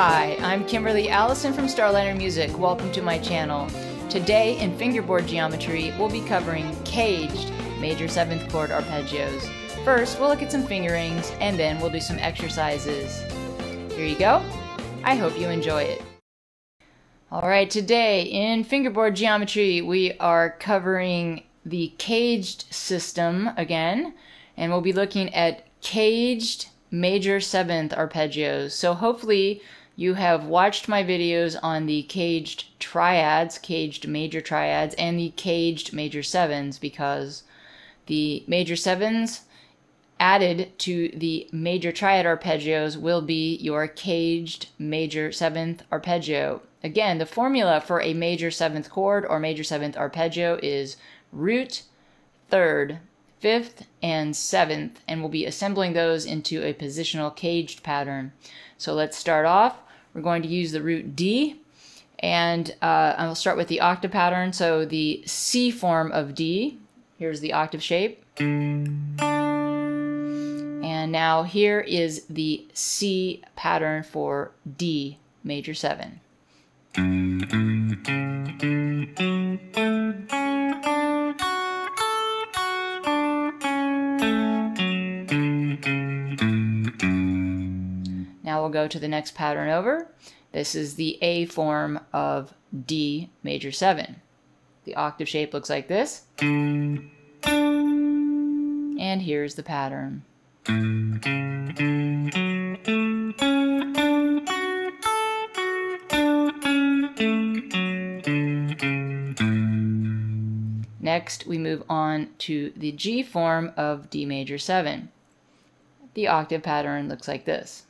Hi, I'm Kimberly Allison from Starliner Music. Welcome to my channel. Today in fingerboard geometry, we'll be covering caged major 7th chord arpeggios. First, we'll look at some fingerings, and then we'll do some exercises. Here you go. I hope you enjoy it. Alright, today in fingerboard geometry, we are covering the caged system again, and we'll be looking at caged major 7th arpeggios. So hopefully you have watched my videos on the caged triads, caged major triads, and the caged major 7s, because the major 7s added to the major triad arpeggios will be your caged major 7th arpeggio. Again, the formula for a major 7th chord or major 7th arpeggio is root, 3rd, 5th, and 7th, and we'll be assembling those into a positional caged pattern. So let's start off. We're going to use the root D, and I'll start with the octave pattern. So the C form of D, here's the octave shape. And now here is the C pattern for D major 7. Now we'll go to the next pattern over. This is the A form of D major 7. The octave shape looks like this. And here's the pattern. Next, we move on to the G form of D major 7. The octave pattern looks like this.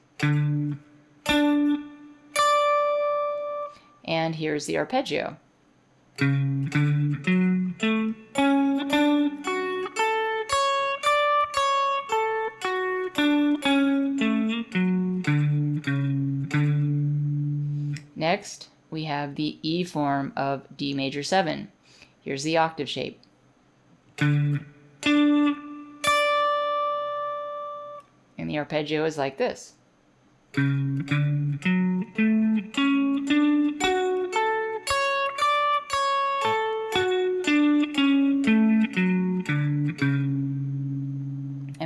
And here's the arpeggio. Next, we have the E form of D major 7. Here's the octave shape. And the arpeggio is like this. And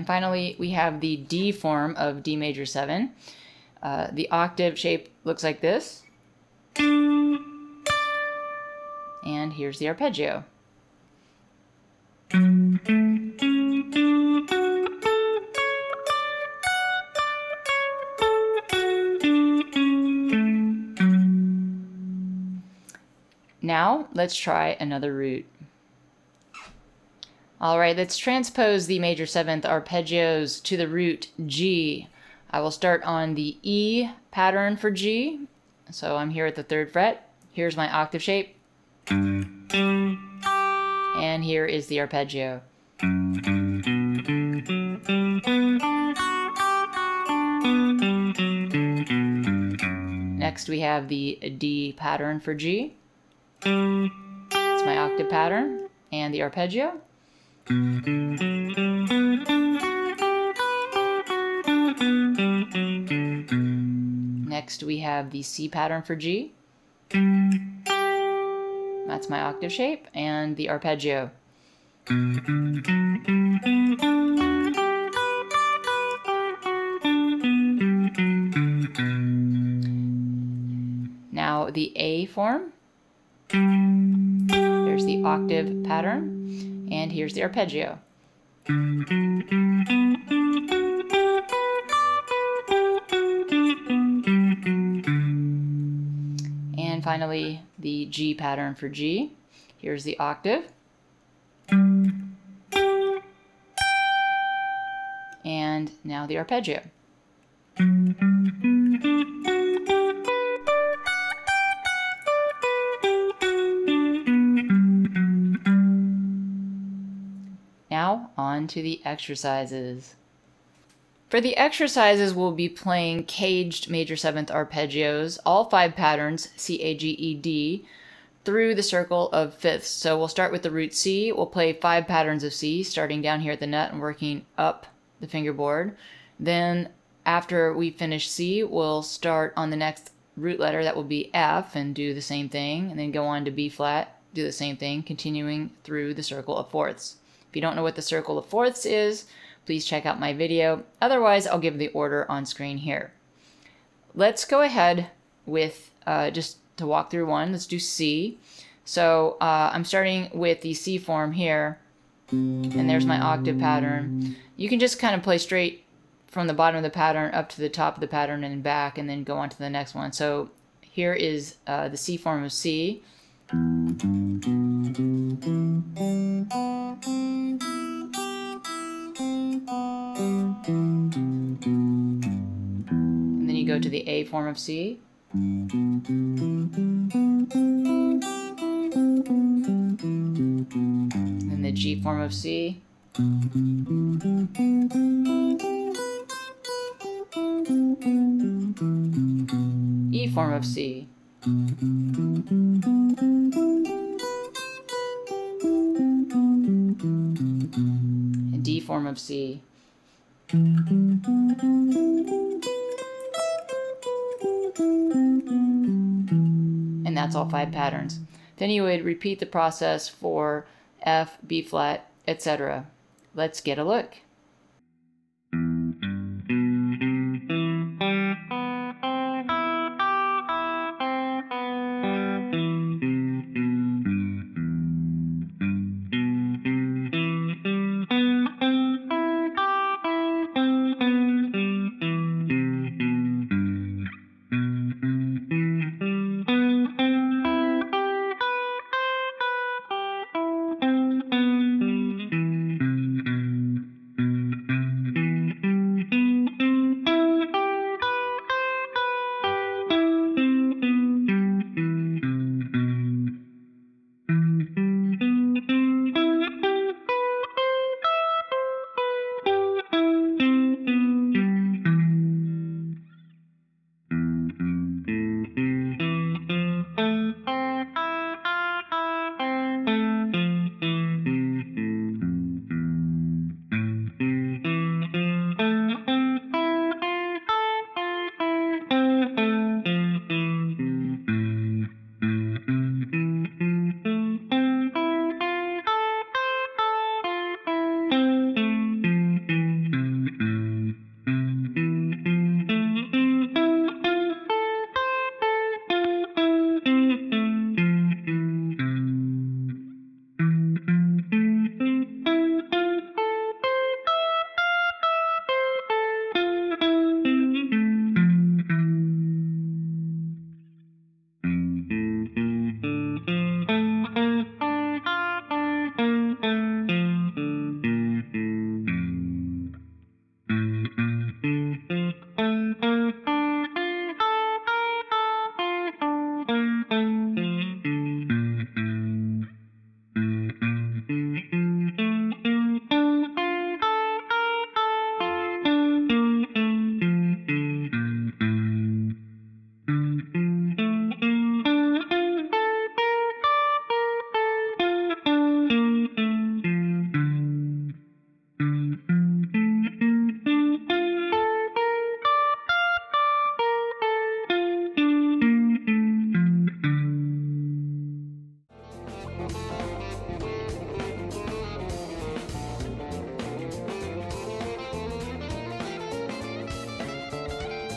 finally, we have the D form of D major 7. The octave shape looks like this. And here's the arpeggio. Now, let's try another root. Alright, let's transpose the major 7th arpeggios to the root G. I will start on the E pattern for G. So I'm here at the 3rd fret. Here's my octave shape. And here is the arpeggio. Next we have the D pattern for G. It's my octave pattern and the arpeggio. Next we have the C pattern for G. That's my octave shape and the arpeggio. Now the A form. There's the octave pattern, and here's the arpeggio. And finally, the G pattern for G. Here's the octave. And now the arpeggio. Now, on to the exercises. For the exercises, we'll be playing caged major 7th arpeggios, all 5 patterns, C, A, G, E, D, through the circle of fifths. So we'll start with the root C. We'll play 5 patterns of C, starting down here at the nut and working up the fingerboard. Then after we finish C, we'll start on the next root letter, that will be F, and do the same thing, and then go on to B flat, do the same thing, continuing through the circle of fourths. If you don't know what the circle of fourths is, please check out my video. Otherwise, I'll give the order on screen here. Let's go ahead with, just to walk through one, let's do C. So I'm starting with the C form here, and there's my octave pattern. You can just kind of play straight from the bottom of the pattern up to the top of the pattern and back, and then go on to the next one. So here is the C form of C. And then you go to the A form of C. And the G form of C. E form of C. And D form of C. And that's all 5 patterns. Then you would repeat the process for F, B flat, etc. Let's get a look.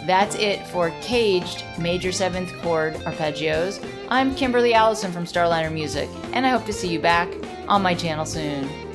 That's it for caged major 7th chord arpeggios. I'm Kimberly Allison from Starliner Music, and I hope to see you back on my channel soon.